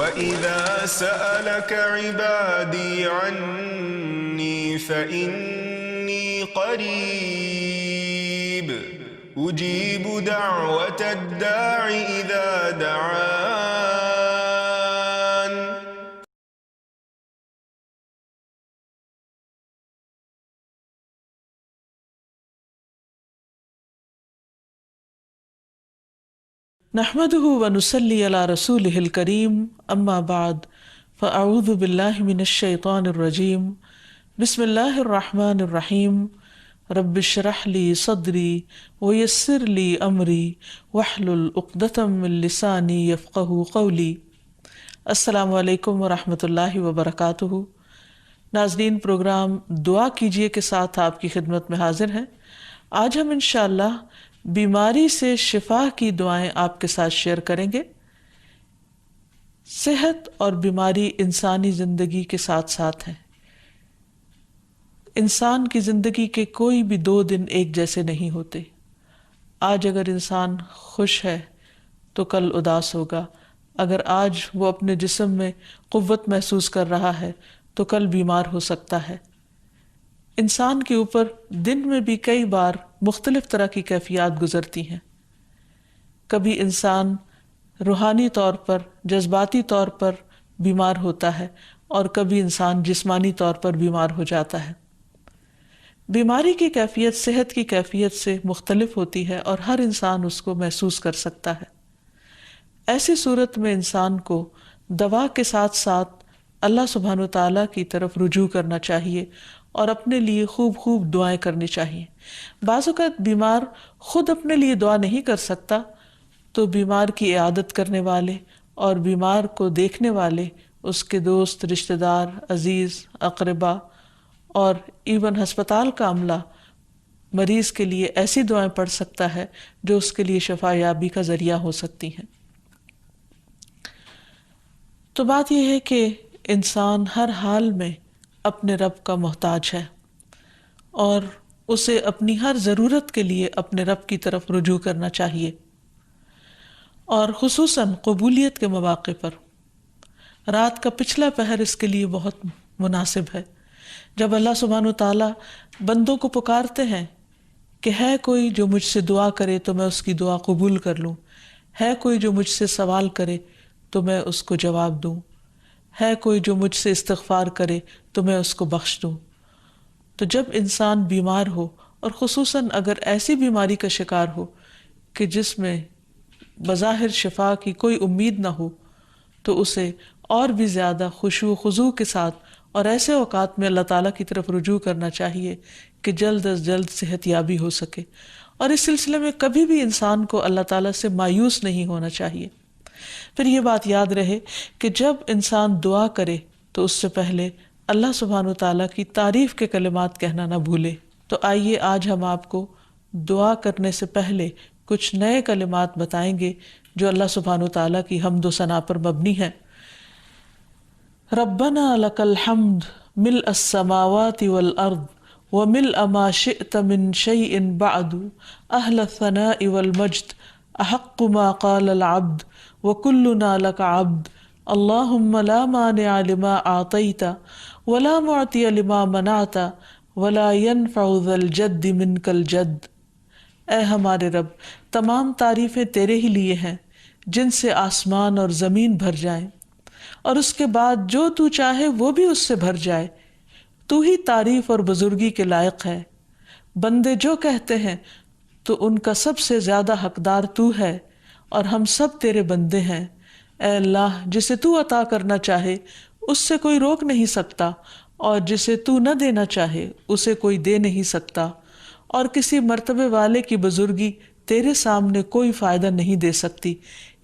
وَإِذَا سَأَلَكَ عِبَادِي عَنِّي فَإِنِّي قَرِيبٌ أُجِيبُ دَعْوَةَ الدَّاعِ إِذَا دَعَانِ. نحمده ونصلي على رسوله الكريم اما بعد فاعوذ باللہ من الشیطان الرجیم بسم اللہ الرحمن الرحیم رب اشرح لي صدری ویسر لي امری واحلل عقدۃ من لسانی یفقهوا قولی. السلام علیکم ورحمۃ اللہ وبرکاتہ. ناظرین، پروگرام دعا کیجئے کے ساتھ آپ کی خدمت میں حاضر ہیں. آج ہم انشاءاللہ بیماری سے شفا کی دعائیں آپ کے ساتھ شیئر کریں گے. صحت اور بیماری انسانی زندگی کے ساتھ ساتھ ہیں. انسان کی زندگی کے کوئی بھی 2 دن ایک جیسے نہیں ہوتے. آج اگر انسان خوش ہے تو کل اداس ہوگا. اگر آج وہ اپنے جسم میں قوت محسوس کر رہا ہے تو کل بیمار ہو سکتا ہے. انسان کے اوپر دن میں بھی کئی بار مختلف طرح کی کیفیات گزرتی ہیں. کبھی انسان روحانی طور پر، جذباتی طور پر بیمار ہوتا ہے اور کبھی انسان جسمانی طور پر بیمار ہو جاتا ہے. بیماری کی کیفیت صحت کی کیفیت سے مختلف ہوتی ہے اور ہر انسان اس کو محسوس کر سکتا ہے. ایسی صورت میں انسان کو دوا کے ساتھ ساتھ اللہ سبحانہ وتعالیٰ کی طرف رجوع کرنا چاہیے اور اپنے لیے خوب خوب دعائیں کرنی چاہیے. بعض اوقات بیمار خود اپنے لیے دعا نہیں کر سکتا تو بیمار کی عیادت کرنے والے اور بیمار کو دیکھنے والے، اس کے دوست، رشتہ دار، عزیز، اقربا اور ایون ہسپتال کا عملہ مریض کے لیے ایسی دعائیں پڑھ سکتا ہے جو اس کے لیے شفا یابی کا ذریعہ ہو سکتی ہیں. تو بات یہ ہے کہ انسان ہر حال میں اپنے رب کا محتاج ہے اور اسے اپنی ہر ضرورت کے لیے اپنے رب کی طرف رجوع کرنا چاہیے، اور خصوصاً قبولیت کے مواقع پر. رات کا پچھلا پہر اس کے لیے بہت مناسب ہے، جب اللہ سبحانہ وتعالیٰ بندوں کو پکارتے ہیں کہ ہے کوئی جو مجھ سے دعا کرے تو میں اس کی دعا قبول کر لوں، ہے کوئی جو مجھ سے سوال کرے تو میں اس کو جواب دوں، ہے کوئی جو مجھ سے استغفار کرے تو میں اس کو بخش دوں. تو جب انسان بیمار ہو اور خصوصاً اگر ایسی بیماری کا شکار ہو کہ جس میں بظاہر شفا کی کوئی امید نہ ہو، تو اسے اور بھی زیادہ خشوع و خضوع کے ساتھ اور ایسے اوقات میں اللہ تعالیٰ کی طرف رجوع کرنا چاہیے کہ جلد از جلد صحت یابی ہو سکے. اور اس سلسلے میں کبھی بھی انسان کو اللہ تعالیٰ سے مایوس نہیں ہونا چاہیے. پھر یہ بات یاد رہے کہ جب انسان دعا کرے تو اس سے پہلے اللہ سبحانہ وتعالیٰ کی تعریف کے کلمات کہنا نہ بھولے. تو آئیے آج ہم آپ کو دعا کرنے سے پہلے کچھ نئے کلمات بتائیں گے جو اللہ سبحانہ وتعالیٰ کی حمد و ثنا پر مبنی ہیں. ربنا لک الحمد ملء السماوات والارض وملء ما شئت من شیء بعد اہل الثناء والمجد احق ما قال العبد وكلنا لك عبد اللهم لا مانع لما اعطيت ولا معطي لما منعت ولا ينفع ذا الجد منك الجد. اے ہمارے رب، تمام تعریفیں تیرے ہی لیے ہیں جن سے آسمان اور زمین بھر جائیں، اور اس کے بعد جو تو چاہے وہ بھی اس سے بھر جائے. تو ہی تعریف اور بزرگی کے لائق ہے. بندے جو کہتے ہیں تو ان کا سب سے زیادہ حقدار تو ہے، اور ہم سب تیرے بندے ہیں. اے اللہ، جسے تو عطا کرنا چاہے اس سے کوئی روک نہیں سکتا، اور جسے تو نہ دینا چاہے اسے کوئی دے نہیں سکتا، اور کسی مرتبے والے کی بزرگی تیرے سامنے کوئی فائدہ نہیں دے سکتی.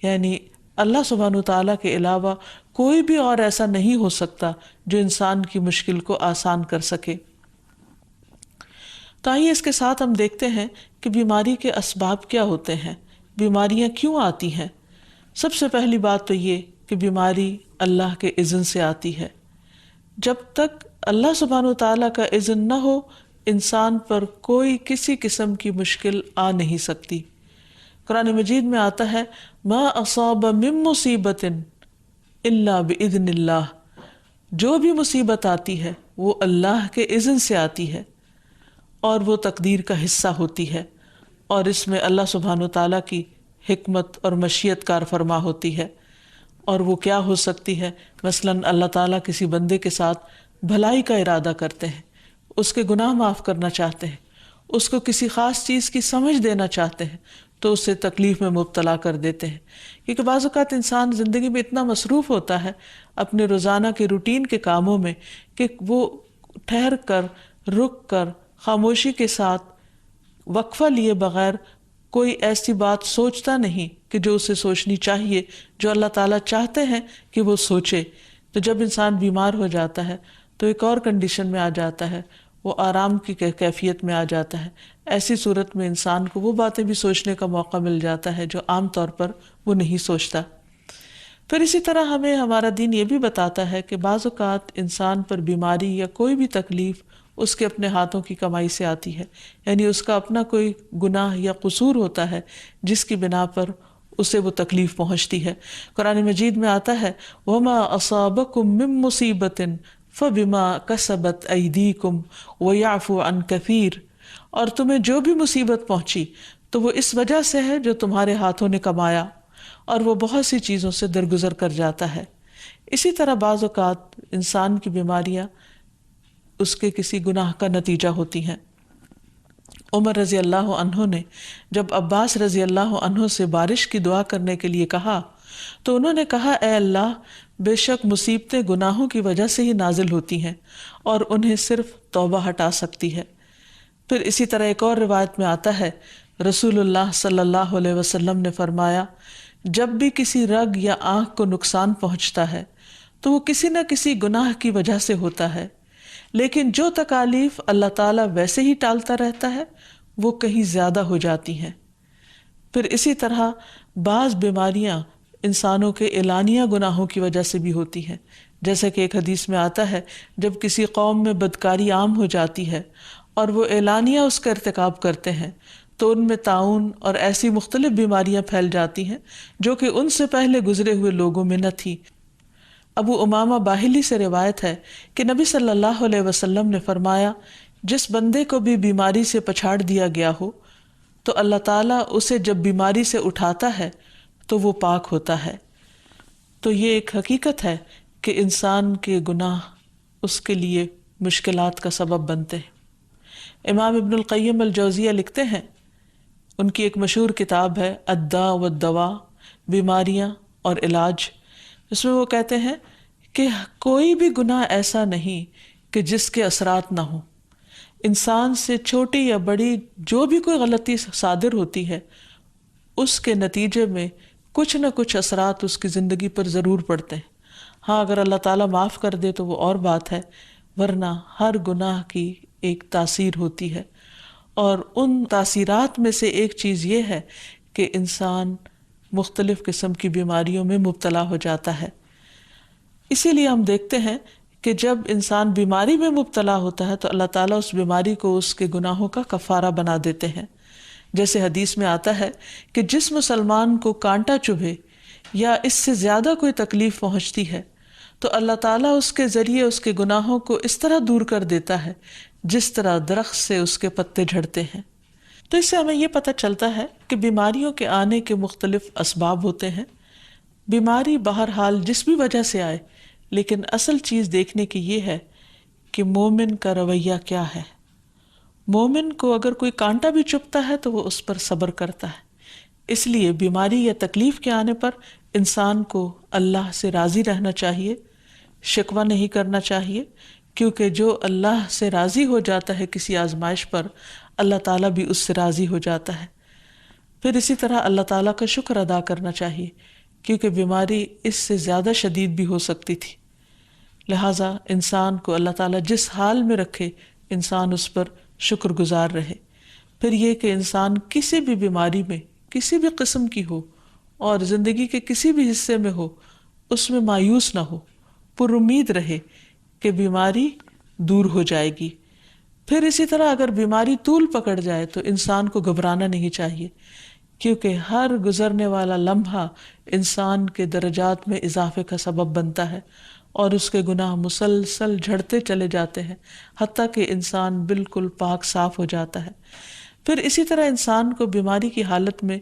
یعنی اللہ سبحانہ وتعالیٰ کے علاوہ کوئی بھی اور ایسا نہیں ہو سکتا جو انسان کی مشکل کو آسان کر سکے. تو آئیے اس کے ساتھ ہم دیکھتے ہیں کہ بیماری کے اسباب کیا ہوتے ہیں، بیماریاں کیوں آتی ہیں. سب سے پہلی بات تو یہ کہ بیماری اللہ کے اذن سے آتی ہے. جب تک اللہ سبحانہ وتعالیٰ کا اذن نہ ہو انسان پر کوئی کسی قسم کی مشکل آ نہیں سکتی. قرآن مجید میں آتا ہے ما اصاب من مصیبت الا باذن اللہ، جو بھی مصیبت آتی ہے وہ اللہ کے اذن سے آتی ہے اور وہ تقدیر کا حصہ ہوتی ہے، اور اس میں اللہ سبحانہ وتعالیٰ کی حکمت اور مشیت کار فرما ہوتی ہے۔ اور وہ کیا ہو سکتی ہے؟ مثلاً اللہ تعالیٰ کسی بندے کے ساتھ بھلائی کا ارادہ کرتے ہیں، اس کے گناہ معاف کرنا چاہتے ہیں، اس کو کسی خاص چیز کی سمجھ دینا چاہتے ہیں، تو اسے تکلیف میں مبتلا کر دیتے ہیں، کیونکہ بعض اوقات انسان زندگی میں اتنا مصروف ہوتا ہے اپنے روزانہ کے روٹین کے کاموں میں کہ وہ ٹھہر کر، رک کر، خاموشی کے ساتھ وقفہ لیے بغیر کوئی ایسی بات سوچتا نہیں کہ جو اسے سوچنی چاہیے، جو اللہ تعالیٰ چاہتے ہیں کہ وہ سوچے۔ تو جب انسان بیمار ہو جاتا ہے تو ایک اور کنڈیشن میں آ جاتا ہے، وہ آرام کی کیفیت میں آ جاتا ہے۔ ایسی صورت میں انسان کو وہ باتیں بھی سوچنے کا موقع مل جاتا ہے جو عام طور پر وہ نہیں سوچتا۔ پھر اسی طرح ہمیں ہمارا دین یہ بھی بتاتا ہے کہ بعض اوقات انسان پر بیماری یا کوئی بھی تکلیف اس کے اپنے ہاتھوں کی کمائی سے آتی ہے، یعنی اس کا اپنا کوئی گناہ یا قصور ہوتا ہے جس کی بنا پر اسے وہ تکلیف پہنچتی ہے۔ قرآن مجید میں آتا ہے وَمَا أَصَابَكُم مِّن مُّصِيبَةٍ فَبِمَا كَسَبَتْ أَيْدِيكُمْ وَيَعْفُو عَن كَثِيرٍ، اور تمہیں جو بھی مصیبت پہنچی تو وہ اس وجہ سے ہے جو تمہارے ہاتھوں نے کمایا، اور وہ بہت سی چیزوں سے درگزر کر جاتا ہے۔ اسی طرح بعض اوقات انسان کی بیماریاں اس کے کسی گناہ کا نتیجہ ہوتی ہیں۔ عمر رضی اللہ عنہ نے جب عباس رضی اللہ عنہ سے بارش کی دعا کرنے کے لیے کہا تو انہوں نے کہا اے اللہ، بے شک مصیبتیں گناہوں کی وجہ سے ہی نازل ہوتی ہیں اور انہیں صرف توبہ ہٹا سکتی ہے۔ پھر اسی طرح ایک اور روایت میں آتا ہے رسول اللہ صلی اللہ علیہ وسلم نے فرمایا جب بھی کسی رگ یا آنکھ کو نقصان پہنچتا ہے تو وہ کسی نہ کسی گناہ کی وجہ سے ہوتا ہے، لیکن جو تکالیف اللہ تعالیٰ ویسے ہی ٹالتا رہتا ہے وہ کہیں زیادہ ہو جاتی ہیں۔ پھر اسی طرح بعض بیماریاں انسانوں کے اعلانیہ گناہوں کی وجہ سے بھی ہوتی ہیں، جیسا کہ ایک حدیث میں آتا ہے جب کسی قوم میں بدکاری عام ہو جاتی ہے اور وہ اعلانیہ اس کا ارتکاب کرتے ہیں تو ان میں طاعون اور ایسی مختلف بیماریاں پھیل جاتی ہیں جو کہ ان سے پہلے گزرے ہوئے لوگوں میں نہ تھی۔ ابو امامہ باہلی سے روایت ہے کہ نبی صلی اللہ علیہ وسلم نے فرمایا جس بندے کو بھی بیماری سے پچھاڑ دیا گیا ہو تو اللہ تعالیٰ اسے جب بیماری سے اٹھاتا ہے تو وہ پاک ہوتا ہے۔ تو یہ ایک حقیقت ہے کہ انسان کے گناہ اس کے لیے مشکلات کا سبب بنتے ہیں۔ امام ابن القیم الجوزیہ لکھتے ہیں، ان کی ایک مشہور کتاب ہے الداء والدواء، بیماریاں اور علاج، اس میں وہ کہتے ہیں کہ کوئی بھی گناہ ایسا نہیں کہ جس کے اثرات نہ ہوں۔ انسان سے چھوٹی یا بڑی جو بھی کوئی غلطی صادر ہوتی ہے اس کے نتیجے میں کچھ نہ کچھ اثرات اس کی زندگی پر ضرور پڑتے ہیں۔ ہاں اگر اللہ تعالیٰ معاف کر دے تو وہ اور بات ہے، ورنہ ہر گناہ کی ایک تاثیر ہوتی ہے، اور ان تاثیرات میں سے ایک چیز یہ ہے کہ انسان مختلف قسم کی بیماریوں میں مبتلا ہو جاتا ہے۔ اسی لیے ہم دیکھتے ہیں کہ جب انسان بیماری میں مبتلا ہوتا ہے تو اللہ تعالیٰ اس بیماری کو اس کے گناہوں کا کفارہ بنا دیتے ہیں۔ جیسے حدیث میں آتا ہے کہ جس مسلمان کو کانٹا چبھے یا اس سے زیادہ کوئی تکلیف پہنچتی ہے تو اللہ تعالیٰ اس کے ذریعے اس کے گناہوں کو اس طرح دور کر دیتا ہے جس طرح درخت سے اس کے پتے جھڑتے ہیں۔ تو اس سے ہمیں یہ پتہ چلتا ہے کہ بیماریوں کے آنے کے مختلف اسباب ہوتے ہیں۔ بیماری بہرحال جس بھی وجہ سے آئے، لیکن اصل چیز دیکھنے کی یہ ہے کہ مومن کا رویہ کیا ہے۔ مومن کو اگر کوئی کانٹا بھی چبھتا ہے تو وہ اس پر صبر کرتا ہے۔ اس لیے بیماری یا تکلیف کے آنے پر انسان کو اللہ سے راضی رہنا چاہیے، شکوہ نہیں کرنا چاہیے، کیونکہ جو اللہ سے راضی ہو جاتا ہے کسی آزمائش پر، اللہ تعالیٰ بھی اس سے راضی ہو جاتا ہے۔ پھر اسی طرح اللہ تعالیٰ کا شکر ادا کرنا چاہیے، کیونکہ بیماری اس سے زیادہ شدید بھی ہو سکتی تھی۔ لہٰذا انسان کو اللہ تعالیٰ جس حال میں رکھے انسان اس پر شکر گزار رہے۔ پھر یہ کہ انسان کسی بھی بیماری میں کسی بھی قسم کی ہو اور زندگی کے کسی بھی حصے میں ہو، اس میں مایوس نہ ہو، پر امید رہے کہ بیماری دور ہو جائے گی۔ پھر اسی طرح اگر بیماری طول پکڑ جائے تو انسان کو گھبرانا نہیں چاہیے، کیونکہ ہر گزرنے والا لمحہ انسان کے درجات میں اضافے کا سبب بنتا ہے اور اس کے گناہ مسلسل جھڑتے چلے جاتے ہیں حتیٰ کہ انسان بالکل پاک صاف ہو جاتا ہے۔ پھر اسی طرح انسان کو بیماری کی حالت میں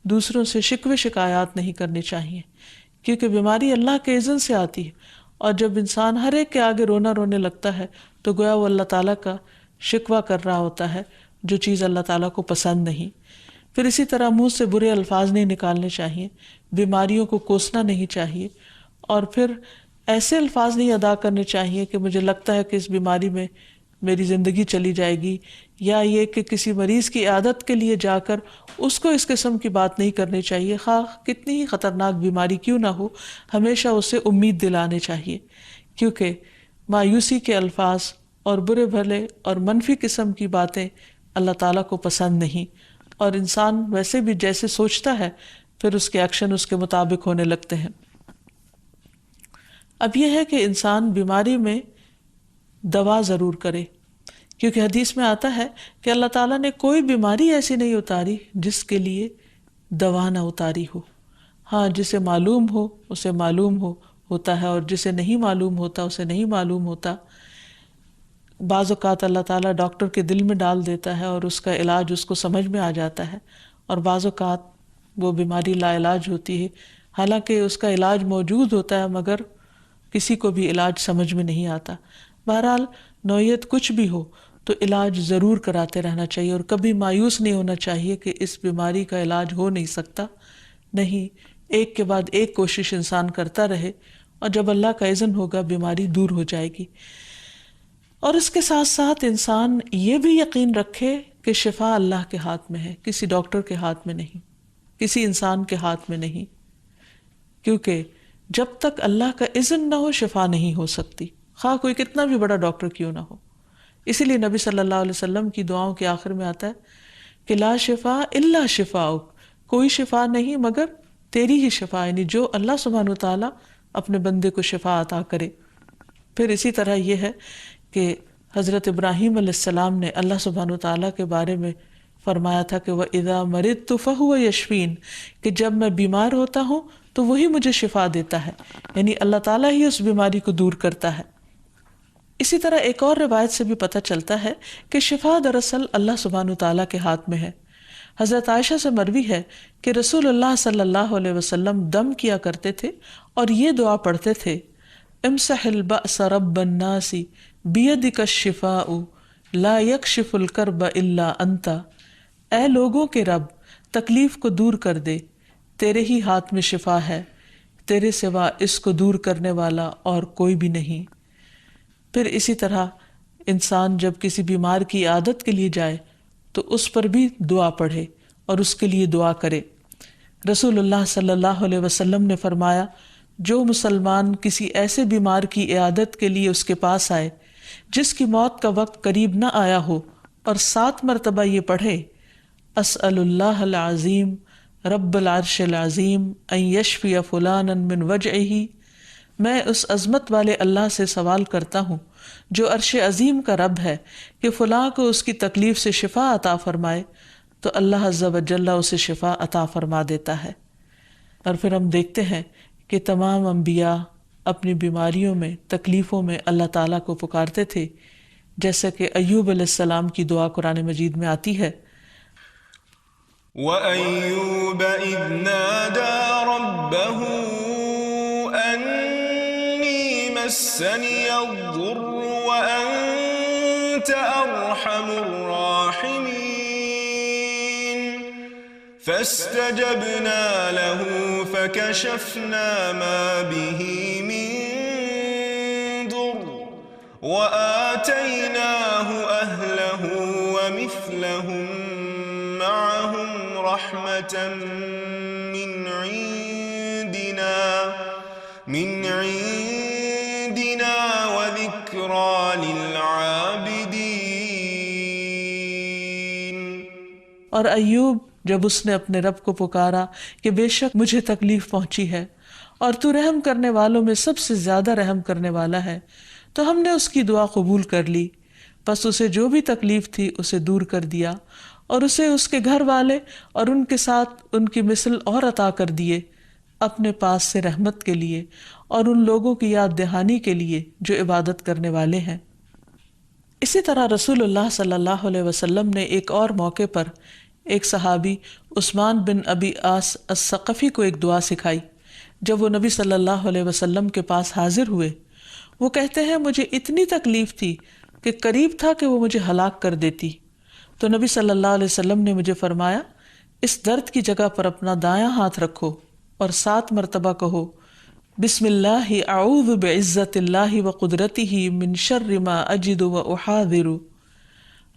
دوسروں سے شکوے شکایات نہیں کرنی چاہیے، کیونکہ بیماری اللہ کے اذن سے آتی ہے، اور جب انسان ہر ایک کے آگے رونے لگتا ہے تو گویا وہ اللہ تعالیٰ کا شکوہ کر رہا ہوتا ہے، جو چیز اللہ تعالیٰ کو پسند نہیں۔ پھر اسی طرح منہ سے برے الفاظ نہیں نکالنے چاہیے، بیماریوں کو کوسنا نہیں چاہیے، اور پھر ایسے الفاظ نہیں ادا کرنے چاہیے کہ مجھے لگتا ہے کہ اس بیماری میں میری زندگی چلی جائے گی، یا یہ کہ کسی مریض کی عیادت کے لیے جا کر اس کو اس قسم کی بات نہیں کرنی چاہیے، خواہ کتنی ہی خطرناک بیماری کیوں نہ ہو، ہمیشہ اسے امید دلانے چاہیے، کیونکہ مایوسی کے الفاظ اور برے بھلے اور منفی قسم کی باتیں اللہ تعالیٰ کو پسند نہیں، اور انسان ویسے بھی جیسے سوچتا ہے پھر اس کے ایکشن اس کے مطابق ہونے لگتے ہیں۔ اب یہ ہے کہ انسان بیماری میں دوا ضرور کرے، کیونکہ حدیث میں آتا ہے کہ اللہ تعالیٰ نے کوئی بیماری ایسی نہیں اتاری جس کے لیے دوا نہ اتاری ہو۔ ہاں، جسے معلوم ہو اسے معلوم ہوتا ہے، اور جسے نہیں معلوم ہوتا اسے نہیں معلوم ہوتا۔ بعض اوقات اللہ تعالیٰ ڈاکٹر کے دل میں ڈال دیتا ہے اور اس کا علاج اس کو سمجھ میں آ جاتا ہے، اور بعض اوقات وہ بیماری لا علاج ہوتی ہے، حالانکہ اس کا علاج موجود ہوتا ہے مگر کسی کو بھی علاج سمجھ میں نہیں آتا۔ بہرحال نوعیت کچھ بھی ہو تو علاج ضرور کراتے رہنا چاہیے، اور کبھی مایوس نہیں ہونا چاہیے کہ اس بیماری کا علاج ہو نہیں سکتا، نہیں، ایک کے بعد ایک کوشش انسان کرتا رہے، اور جب اللہ کا اذن ہوگا بیماری دور ہو جائے گی۔ اور اس کے ساتھ ساتھ انسان یہ بھی یقین رکھے کہ شفا اللہ کے ہاتھ میں ہے، کسی ڈاکٹر کے ہاتھ میں نہیں، کسی انسان کے ہاتھ میں نہیں، کیونکہ جب تک اللہ کا اذن نہ ہو شفا نہیں ہو سکتی، خواہ کوئی کتنا بھی بڑا ڈاکٹر کیوں نہ ہو۔ اسی لیے نبی صلی اللہ علیہ وسلم کی دعاؤں کے آخر میں آتا ہے کہ لا شفا الا شفاؤک، کوئی شفا نہیں مگر تیری ہی شفا، یعنی جو اللہ سبحانہ وتعالیٰ اپنے بندے کو شفا عطا کرے۔ پھر اسی طرح یہ ہے کہ حضرت ابراہیم علیہ السلام نے اللہ سبحانہ وتعالیٰ کے بارے میں فرمایا تھا کہ وَإِذَا مَرِضْتُ فَهُوَ يَشْفِينِ، کہ جب میں بیمار ہوتا ہوں تو وہی مجھے شفا دیتا ہے، یعنی اللہ تعالیٰ ہی اس بیماری کو دور کرتا ہے۔ اسی طرح ایک اور روایت سے بھی پتہ چلتا ہے کہ شفا دراصل اللہ سبحانہ وتعالیٰ کے ہاتھ میں ہے۔ حضرت عائشہ سے مروی ہے کہ رسول اللہ صلی اللہ علیہ وسلم دم کیا کرتے تھے اور یہ دعا پڑھتے تھے، امسح البأس رب الناس بیدک الشفاء لا یکشف الکرب الا انت، اے لوگوں کے رب تکلیف کو دور کر دے، تیرے ہی ہاتھ میں شفا ہے، تیرے سوا اس کو دور کرنے والا اور کوئی بھی نہیں۔ پھر اسی طرح انسان جب کسی بیمار کی عیادت کے لیے جائے تو اس پر بھی دعا پڑھے اور اس کے لیے دعا کرے۔ رسول اللہ صلی اللہ علیہ وسلم نے فرمایا، جو مسلمان کسی ایسے بیمار کی عیادت کے لیے اس کے پاس آئے جس کی موت کا وقت قریب نہ آیا ہو اور 7 مرتبہ یہ پڑھے، اسأل اللہ العظیم رب العرش العظیم ان یشفی فلانا من وجعہ، میں اس عظمت والے اللہ سے سوال کرتا ہوں جو عرش عظیم کا رب ہے کہ فلاں کو اس کی تکلیف سے شفا عطا فرمائے، تو اللہ عز و جل اسے شفا عطا فرما دیتا ہے۔ اور پھر ہم دیکھتے ہیں کہ تمام انبیاء اپنی بیماریوں میں، تکلیفوں میں اللہ تعالیٰ کو پکارتے تھے، جیسا کہ ایوب علیہ السلام کی دعا قرآن مجید میں آتی ہے، وَأَيُّوبَ إِذْ نَادَى رَبَّهُ أَنِّي مَسَّنِيَ الضُّرُّ وَأَنْتَ أَرْحَمُ الرَّاحِمِينَ فَاسْتَجَبْنَا لَهُ فَكَشَفْنَا مَا بِهِ مِنْ ضُرٍّ وَآتَيْنَاهُ أَهْلَهُ وَمِثْلَهُمْ معهم رحمة من عندنا وذكرى للعابدين۔ اور ایوب جب اس نے اپنے رب کو پکارا کہ بے شک مجھے تکلیف پہنچی ہے اور تو رحم کرنے والوں میں سب سے زیادہ رحم کرنے والا ہے، تو ہم نے اس کی دعا قبول کر لی، پس اسے جو بھی تکلیف تھی اسے دور کر دیا، اور اسے اس کے گھر والے اور ان کے ساتھ ان کی مثل اور عطا کر دیے اپنے پاس سے رحمت کے لیے اور ان لوگوں کی یاد دہانی کے لیے جو عبادت کرنے والے ہیں۔ اسی طرح رسول اللہ صلی اللہ علیہ وسلم نے ایک اور موقع پر ایک صحابی عثمان بن ابی عاص الثقفی کو ایک دعا سکھائی۔ جب وہ نبی صلی اللہ علیہ وسلم کے پاس حاضر ہوئے، وہ کہتے ہیں مجھے اتنی تکلیف تھی کہ قریب تھا کہ وہ مجھے ہلاک کر دیتی، تو نبی صلی اللہ علیہ وسلم نے مجھے فرمایا اس درد کی جگہ پر اپنا دایاں ہاتھ رکھو اور 7 مرتبہ کہو بسم اللہ اعوذ بعزت اللہ و قدرتہ من شر ما اجد و احاذر،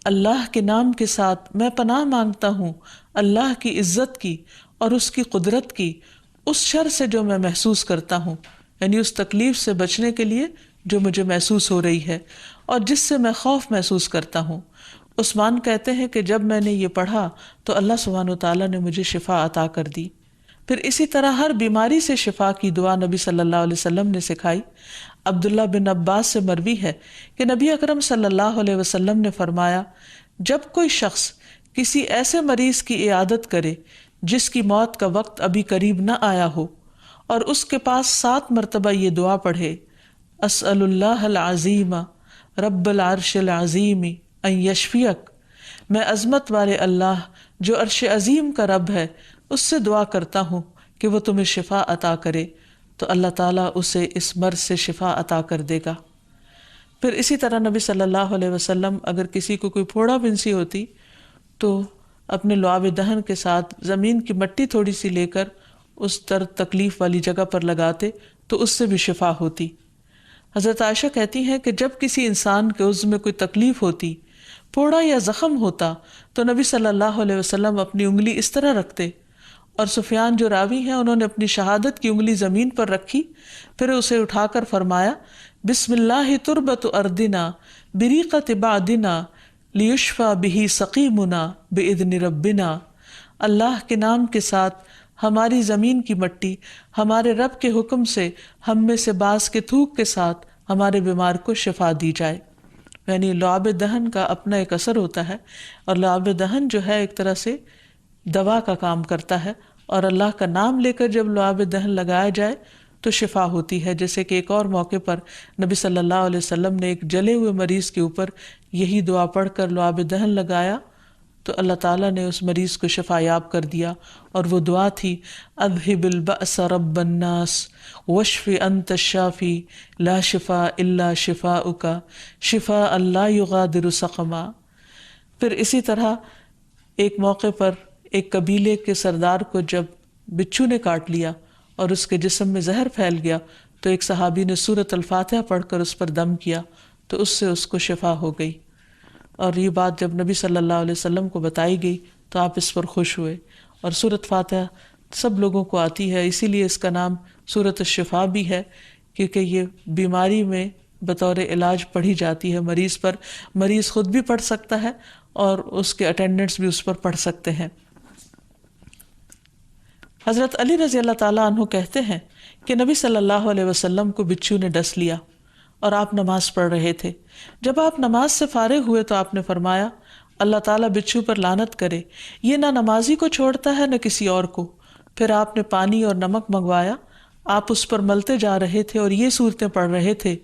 اللہ کے نام کے ساتھ میں پناہ مانگتا ہوں اللہ کی عزت کی اور اس کی قدرت کی اس شر سے جو میں محسوس کرتا ہوں، یعنی اس تکلیف سے بچنے کے لیے جو مجھے محسوس ہو رہی ہے اور جس سے میں خوف محسوس کرتا ہوں۔ عثمان کہتے ہیں کہ جب میں نے یہ پڑھا تو اللہ سبحانہ و تعالیٰ نے مجھے شفا عطا کر دی۔ پھر اسی طرح ہر بیماری سے شفا کی دعا نبی صلی اللہ علیہ وسلم نے سکھائی۔ عبداللہ بن عباس سے مروی ہے کہ نبی اکرم صلی اللہ علیہ وسلم نے فرمایا جب کوئی شخص کسی ایسے مریض کی عیادت کرے جس کی موت کا وقت ابھی قریب نہ آیا ہو اور اس کے پاس 7 مرتبہ یہ دعا پڑھے اسأل اللہ العظیم رب العرش العظیم ان یشفیک، میں عظمت والے اللہ جو عرش عظیم کا رب ہے اس سے دعا کرتا ہوں کہ وہ تمہیں شفا عطا کرے، تو اللہ تعالیٰ اسے اس مرض سے شفا عطا کر دے گا۔ پھر اسی طرح نبی صلی اللہ علیہ وسلم اگر کسی کو کوئی پھوڑا بنسی ہوتی تو اپنے لعاب دہن کے ساتھ زمین کی مٹی تھوڑی سی لے کر اس درد تکلیف والی جگہ پر لگاتے تو اس سے بھی شفا ہوتی۔ حضرت عائشہ کہتی ہیں کہ جب کسی انسان کے عضو میں کوئی تکلیف ہوتی، پھوڑا یا زخم ہوتا، تو نبی صلی اللہ علیہ وسلم اپنی انگلی اس طرح رکھتے، اور سفیان جو راوی ہیں انہوں نے اپنی شہادت کی انگلی زمین پر رکھی، پھر اسے اٹھا کر فرمایا بسم اللہ تربت اردنا بریقت بعدنا لیشفى به سقیمنا باذن ربنا، اللہ کے نام کے ساتھ ہماری زمین کی مٹی ہمارے رب کے حکم سے ہم میں سے بعض کے تھوک کے ساتھ ہمارے بیمار کو شفا دی جائے۔ یعنی لعاب دہن کا اپنا ایک اثر ہوتا ہے، اور لعاب دہن جو ہے ایک طرح سے دوا کا کام کرتا ہے، اور اللہ کا نام لے کر جب لعاب دہن لگایا جائے تو شفا ہوتی ہے۔ جیسے کہ ایک اور موقع پر نبی صلی اللہ علیہ وسلم نے ایک جلے ہوئے مریض کے اوپر یہی دعا پڑھ کر لعاب دہن لگایا تو اللہ تعالیٰ نے اس مریض کو شفا یاب کر دیا، اور وہ دعا تھی اذہب البأس رب الناس واشف انت الشافی لا شفاء الا شفاؤک شفاء لا یغادر سقما۔ پھر اسی طرح ایک موقع پر ایک قبیلے کے سردار کو جب بچھو نے کاٹ لیا اور اس کے جسم میں زہر پھیل گیا تو ایک صحابی نے سورۃ الفاتحہ پڑھ کر اس پر دم کیا تو اس سے اس کو شفا ہو گئی، اور یہ بات جب نبی صلی اللہ علیہ وسلم کو بتائی گئی تو آپ اس پر خوش ہوئے۔ اور سورۃ فاتحہ سب لوگوں کو آتی ہے، اسی لیے اس کا نام سورۃ الشفا بھی ہے، کیونکہ یہ بیماری میں بطور علاج پڑھی جاتی ہے مریض پر، مریض خود بھی پڑھ سکتا ہے اور اس کے اٹینڈنٹس بھی اس پر پڑھ سکتے ہیں۔ حضرت علی رضی اللہ تعالیٰ عنہ کہتے ہیں کہ نبی صلی اللہ علیہ وسلم کو بچھو نے ڈس لیا اور آپ نماز پڑھ رہے تھے۔ جب آپ نماز سے فارغ ہوئے تو آپ نے فرمایا اللہ تعالیٰ بچھو پر لعنت کرے، یہ نہ نمازی کو چھوڑتا ہے نہ کسی اور کو۔ پھر آپ نے پانی اور نمک منگوایا، آپ اس پر ملتے جا رہے تھے اور یہ صورتیں پڑھ رہے تھے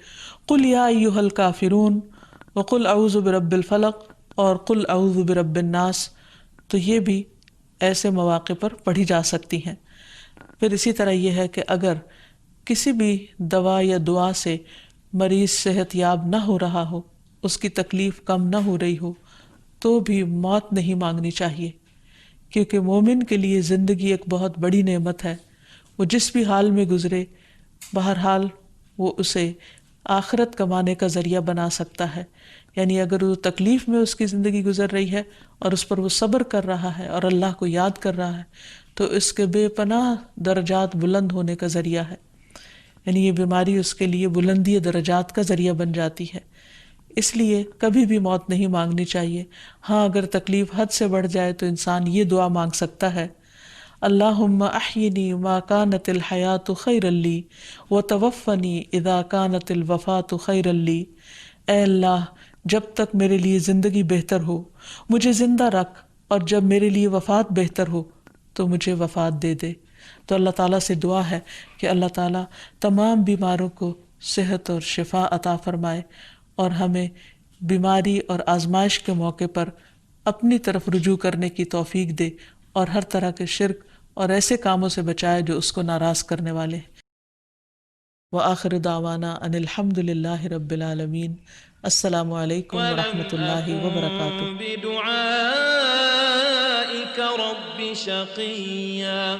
قل یا ایھا الکافرون وقل اعوذ برب الفلق اور قل اعوذ برب الناس، تو یہ بھی ایسے مواقع پر پڑھی جا سکتی ہیں۔ پھر اسی طرح یہ ہے کہ اگر کسی بھی دوا یا دعا سے مریض صحت یاب نہ ہو رہا ہو، اس کی تکلیف کم نہ ہو رہی ہو، تو بھی موت نہیں مانگنی چاہیے، کیونکہ مومن کے لیے زندگی ایک بہت بڑی نعمت ہے۔ وہ جس بھی حال میں گزرے، بہرحال وہ اسے آخرت کمانے کا ذریعہ بنا سکتا ہے۔ یعنی اگر وہ تکلیف میں اس کی زندگی گزر رہی ہے اور اس پر وہ صبر کر رہا ہے اور اللہ کو یاد کر رہا ہے تو اس کے بے پناہ درجات بلند ہونے کا ذریعہ ہے۔ یعنی یہ بیماری اس کے لیے بلندی درجات کا ذریعہ بن جاتی ہے، اس لیے کبھی بھی موت نہیں مانگنی چاہیے۔ ہاں اگر تکلیف حد سے بڑھ جائے تو انسان یہ دعا مانگ سکتا ہے اللہم احینی ما کانت الحیات خیرا لی وتوفنی اذا کانت الوفات خیرا لی، اے اللہ جب تک میرے لیے زندگی بہتر ہو مجھے زندہ رکھ، اور جب میرے لیے وفات بہتر ہو تو مجھے وفات دے دے۔ تو اللہ تعالیٰ سے دعا ہے کہ اللہ تعالیٰ تمام بیماروں کو صحت اور شفا عطا فرمائے اور ہمیں بیماری اور آزمائش کے موقع پر اپنی طرف رجوع کرنے کی توفیق دے اور ہر طرح کے شرک اور ایسے کاموں سے بچائے جو اس کو ناراض کرنے والے ہیں۔ وآخر دعوانا ان الحمد للہ رب العالمین۔ السلام علیکم ورحمۃ اللہ وبرکاتہ۔ ولم أكن بدعائك رب شقيا